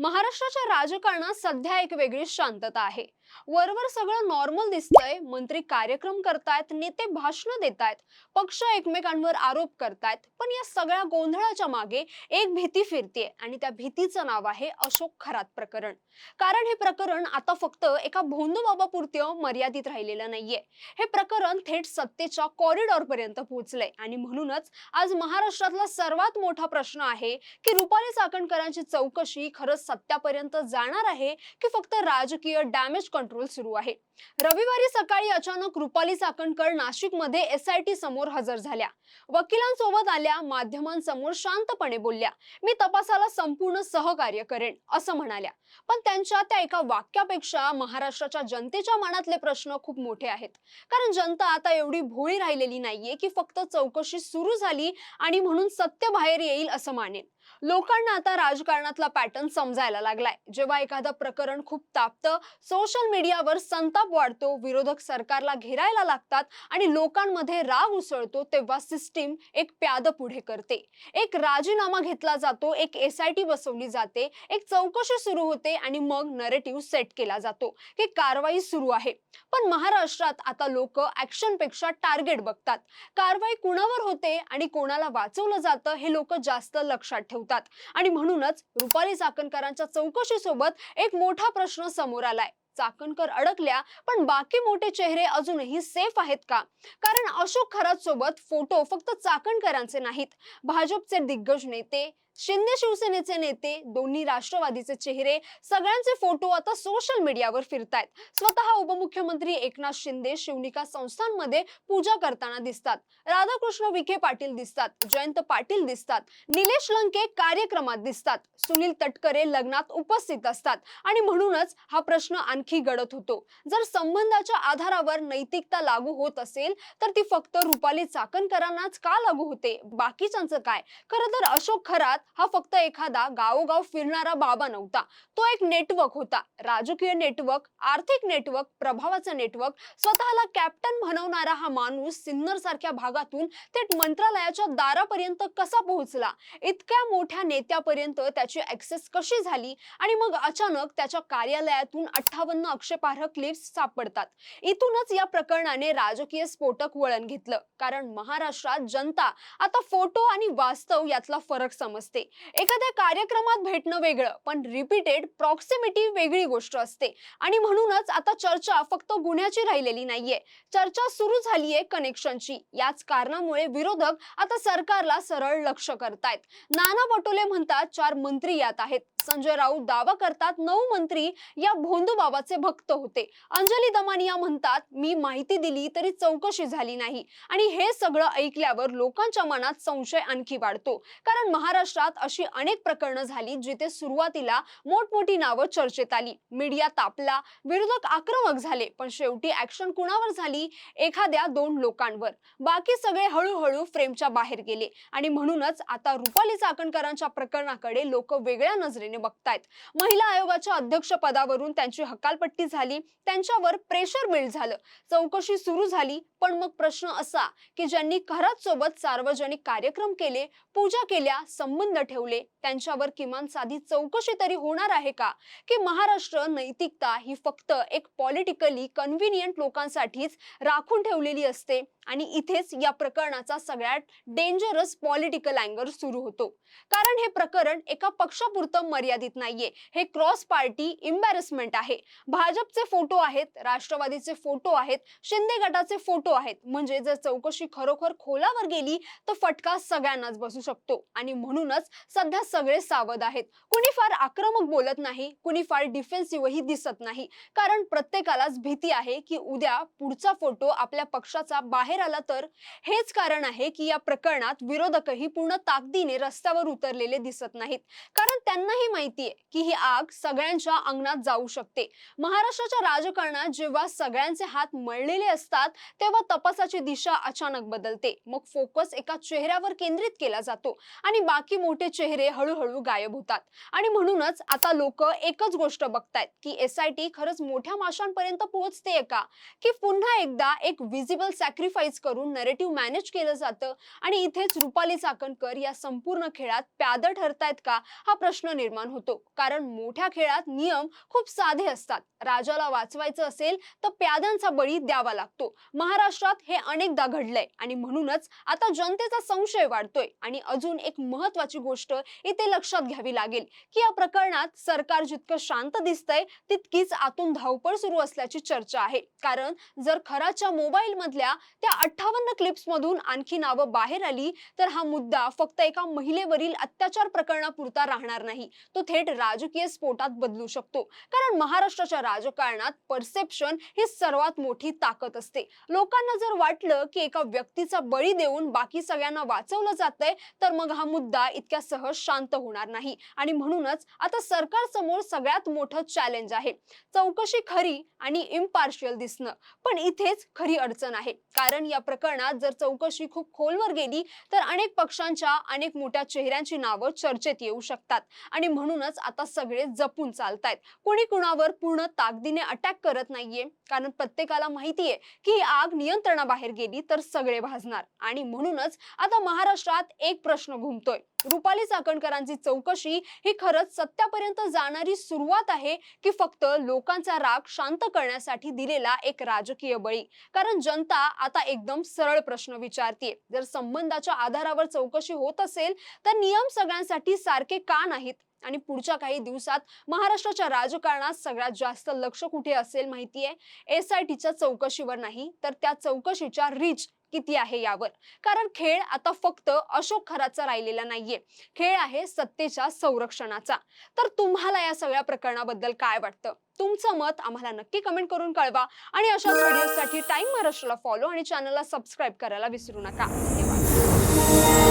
महाराष्ट्राच्या राजकारणात सध्या एक वेगळी शांतता आहे। वरवर सगळं नॉर्मल दिसतंय, मंत्री कार्यक्रम करतायत, नेते भाषण देतायत, पक्ष एकमेकांवर आरोप करतायत, पण या सगळ्या गोंधळाच्या मागे एक भीती फिरतेय आणि त्या भीतीचं नाव आहे अशोक खरात प्रकरण। कारण हे प्रकरण आता फक्त एका भोंदूबाबापुरतं मर्यादित राहिलेलं नाहीये। हे प्रकरण थेट सत्तेच्या कॉरिडॉर पर्यंत पोहोचलंय आणि म्हणूनच आज महाराष्ट्रातला सर्वात मोठा प्रश्न आहे की रुपाली चाकणकरांची चौकशी खरंच सत्यापर्यंत जाणार आहे की फक्त राजकीय डॅमेज कंट्रोल सुरू आहे। रविवारी सकाळी अचानक रुपाली चाकणकर नाशिकमध्ये एसआयटी समोर हजर झाल्या, वकिलांसोबत आल्या, माध्यमांसमोर शांतपणे बोलल्या, मी तपासाला संपूर्ण सहकार्य करेन असं म्हणाल्या। पण त्यांच्या त्या एका वाक्यापेक्षा महाराष्ट्राच्या जनतेच्या मनातले प्रश्न खूप मोठे आहेत। कारण जनता आता एवढी भोळी राहिलेली नाहीये की फक्त चौकशी सुरू झाली आणि म्हणून सत्य बाहेर येईल असं मानेल। लोकांना आता राजकारणातला पॅटर्न समजायला लागलाय। जेव्हा एखादं प्रकरण खूप तापतं, सोशल मीडियावर संताप वाढतो, विरोधक सरकारला घेरायला लागतात आणि लोकांमध्ये राग उसळतो, तेव्हा सिस्टीम एक प्याद पुढे करते। एक राजीनामा घेतला जातो, एक एसआयटी बसवली जाते, एक चौकशी सुरू होते आणि मग नरेटिव्ह सेट केला जातो की कारवाई सुरू आहे। पण महाराष्ट्रात आता लोक ऍक्शन पेक्षा टार्गेट बघतात। कारवाई कुणावर होते आणि कोणाला वाचवलं जातं हे लोक जास्त लक्षात ठेवतात आणि म्हणूनच रुपाली चाकणकरांच्या चौकशीसोबत एक मोठा प्रश्न समोर आलाय। चाकणकर अडकल्या, पण बाकी मोठे चेहरे अजूनही सेफ आहेत का? कारण अशोक खरात सोबत फोटो फक्त चाकणकरांचे नाहीत, भाजपचे दिग्गज नेते, शिंदे शिवसेनेचे नेते, दोन्ही राष्ट्रवादीचे चेहरे, सगळ्यांचे फोटो आता सोशल मीडियावर फिरतायत। स्वतः उपमुख्यमंत्री एकनाथ शिंदे शिवनिका संस्थांमध्ये पूजा करताना दिसतात, राधाकृष्ण विखे पाटील दिसतात, जयंत पाटील दिसतात, निलेश लंके कार्यक्रमात दिसतात, सुनील तटकरे लग्नात उपस्थित असतात आणि म्हणूनच हा प्रश्न आणखी गडद होतो। जर संबंधाच्या आधारावर नैतिकता लागू होत असेल तर ती फक्त रुपाली चाकणकरांनाच का लागू होते, बाकीच्यांचं काय? खरं तर अशोक खरात हा फक्त एखादा गावोगाव फिरणारा बाबा नव्हता, तो एक नेटवर्क होता। राजकीय नेटवर्क, आर्थिक नेटवर्क, प्रभावाचं नेटवर्क। स्वतःला कॅप्टन म्हणवणारा हा माणूस सिन्नर सारख्या भागातून थेट मंत्रालयाच्या दारापर्यंत कसा पोहोचला, इतक्या मोठ्या नेत्यापर्यंत त्याची ऍक्सेस कशी झाली आणि मग अचानक त्याच्या कार्यालयातून 58 आक्षेपार्ह क्लिप्स सापडतात। इथूनच या प्रकरणाने राजकीय स्फोटक वळण घेतलं। कारण महाराष्ट्रात जनता आता फोटो आणि वास्तव यातला फरक समजते। एखाद्या कार्यक्रमात भेटणं वेगळं, पण रिपीटेड प्रॉक्सिमिटी वेगळी गोष्ट असते आणि म्हणूनच आता चर्चा फक्त गुन्ह्याची राहिलेली नाहीये, चर्चा सुरू झालीये कनेक्शनची। याच कारणामुळे विरोधक आता सरकारला सरळ लक्ष करतायत। नाना पटोले म्हणतात 4 मंत्री यात आहेत, संजय राऊत दावा करतात 9 मंत्री या भोंदूबाबाचे भक्त होते, अंजली दमानिया म्हणतात मी माहिती दिली तरी चौकशी झाली नाही आणि हे सगळं ऐकल्यावर लोकांच्या मनात संशय आणखी वाढतो। कारण महाराष्ट्रात अशी अनेक प्रकरणं झाली जिथे सुरुवातीला मोठमोठी नावं चर्चेत आली, मीडिया तापला, विरोधक आक्रमक झाले, पण शेवटी ऍक्शन कुणावर झाली? एखाद्या 2 लोकांवर। बाकी सगळे हळूहळू फ्रेमच्या बाहेर गेले आणि म्हणूनच आता रुपाली चाकणकरांच्या प्रकरणाकडे लोक वेगळ्या नजरेने बघतायत। महिला आयोगाच्या अध्यक्ष पदावरून त्यांची हकालपट्टी झाली, त्यांच्यावर प्रेशर बिल्ड झालं, चौकशी सुरू झाली। पण मग प्रश्न असा की ज्यांनी खरात सोबत सार्वजनिक कार्यक्रम केले, पूजा केल्या, संबंध ठेवले, त्यांच्यावर किमान साधी चौकशी तरी होणार आहे का? की महाराष्ट्र नैतिकता ही फक्त एक पॉलिटिकली कन्व्हिनियंट लोकांसाठीच राखून ठेवलेली असते? आणि इथेच या प्रकरणाचा सगळ्यात डेंजरस पॉलिटिकल अँगल सुरू होतो। कारण हे प्रकरण एका पक्षापुरतं मर्यादित नाहीये, हे क्रॉस पार्टी एम्बॅरसमेंट आहे। भाजपचे फोटो आहेत, राष्ट्रवादीचे फोटो आहेत, शिंदे गटाचे फोटो आहेत। म्हणजे जर चौकशी खरोखर खोलावर गेली तर फटका सगळ्यांनाच बसू शकतो आणि म्हणूनच सध्या सगळे सावध आहेत। कुणी फार आक्रमक बोलत नाही, कुणी फार डिफेन्सिव्हही दिसत नाही, कारण प्रत्येकालाच भीती आहे की उद्या पुढचा फोटो आपल्या पक्षाचा बाहेर आला तर। हेच कारण आहे की या प्रकरणात विरोधकही पूर्ण ताकदीने रस्त्यावर उतरलेले दिसत नाहीत, कारण त्यांनाही माहितीये की ही आग सगळ्यांच्या अंगणात जाऊ शकते। महाराष्ट्राच्या राजकारणात जेव्हा सगळ्यांचे हात मळलेले असतात तेव्हा तपासाची दिशा अचानक बदलते। मग फोकस एका चेहऱ्यावर केंद्रित केला जातो आणि बाकी मोठे चेहरे हळूहळू गायब होतात. आणि म्हणूनच आता लोक एकच गोष्ट बघतायत की SIT खरंच मोठ्या माशांपर्यंत पोहोचतेय का, की पुन्हा एकदा एक विजिबल सॅक्रिफाईस करून नरेटिव्ह मॅनेज केलं जातं आणि इथेच रुपाली चाकणकर या संपूर्ण खेळात प्यादं ठरतायत का, हा प्रश्न निर्माण होतो. कारण मोठ्या खेळात नियम खूप साधे असतात. राजाला वाचवायचं असेल तर प्याद्यांचा बळी द्यावा लागतो. महाराष्ट्रात हे अनेकदा घडलंय आणि म्हणूनच आता जनतेचा संशय वाढतोय. आणि अजून एक महत्त्वाची गोष्ट इथे लक्षात घ्यावी लागेल की या प्रकरणात सरकार जितकं शांत दिसतंय तितकीच आतून धावपळ सुरू असल्याची चर्चा आहे. कारण जर खराच्या मोबाईल मधल्या त्या 58 क्लिप्स मधून आणखी नावं बाहेर आली तर हा मुद्दा फक्त एका महिलेवरील अत्याचार प्रकरणापुरता राहणार नाही, तो थेट राजकीय स्फोटात बदलू शकतो. कारण महाराष्ट्राच्या राजकारणात परसेप्शन ही सर्वात मोठी ताकद असते. लोकांना जर वाटलं की एका व्यक्तीचा बळी देऊन बाकी सगळ्यांना वाचवलं जातंय तर मग हा मुद्दा इतक्या सहज शांत होणार नाही. आणि म्हणूनच आता सरकार समोर सगळ्यात मोठं चॅलेंज आहे चौकशी खरी आणि इम्पार्शियल दिसणं. पण इथेच खरी अडचण आहे. कारण या प्रकरणात जर चौकशी खूप खोलवर गेली तर अनेक पक्षांच्या अनेक मोठ्या चेहऱ्यांची नावं चर्चेत येऊ शकतात. आणि म्हणूनच आता सगळे जपून चालतायत. कोणी कुणावर पूर्ण ताकदीने अटॅक करत नाहीये. कारण प्रत्येकाला माहितीये की ही आग नियंत्रणाबाहेर गेली तर सगळे भाजणार. आणि म्हणूनच आता महाराष्ट्रात एक प्रश्न घुमतोय, रुपाली चाकणकरांची चौकशी ही खरंच सत्यापर्यंत जाणारी सुरुवात आहे की फक्त लोकांचा राग शांत करण्यासाठी दिलेला एक राजकीय बळी. कारण जनता आता एकदम सरळ प्रश्न विचारतीये, जर संबंधाच्या आधारावर चौकशी होत असेल तर नियम सगळ्यांसाठी सारखे का नाहीत? आणि पुढच्या काही दिवसात महाराष्ट्राच्या राजकारणात सगळ्यात जास्त लक्ष कुठे असेल माहितीये? SITच्या चौकशीवर नाही तर त्या चौकशीच्या रीच किती आहे यावर. कारण खेळ आता फक्त अशोक खराचा राहिलेला नाहीये, खेळ आहे सत्तेच्या संरक्षणाचा. तर तुम्हाला या सगळ्या प्रकरणाबद्दल काय वाटतं? तुमचं मत आम्हाला नक्की कमेंट करून कळवा. आणि अशाच व्हिडिओसाठी टाइम महाराष्ट्राला फॉलो आणि चॅनलला सबस्क्राईब करायला विसरू नका. धन्यवाद.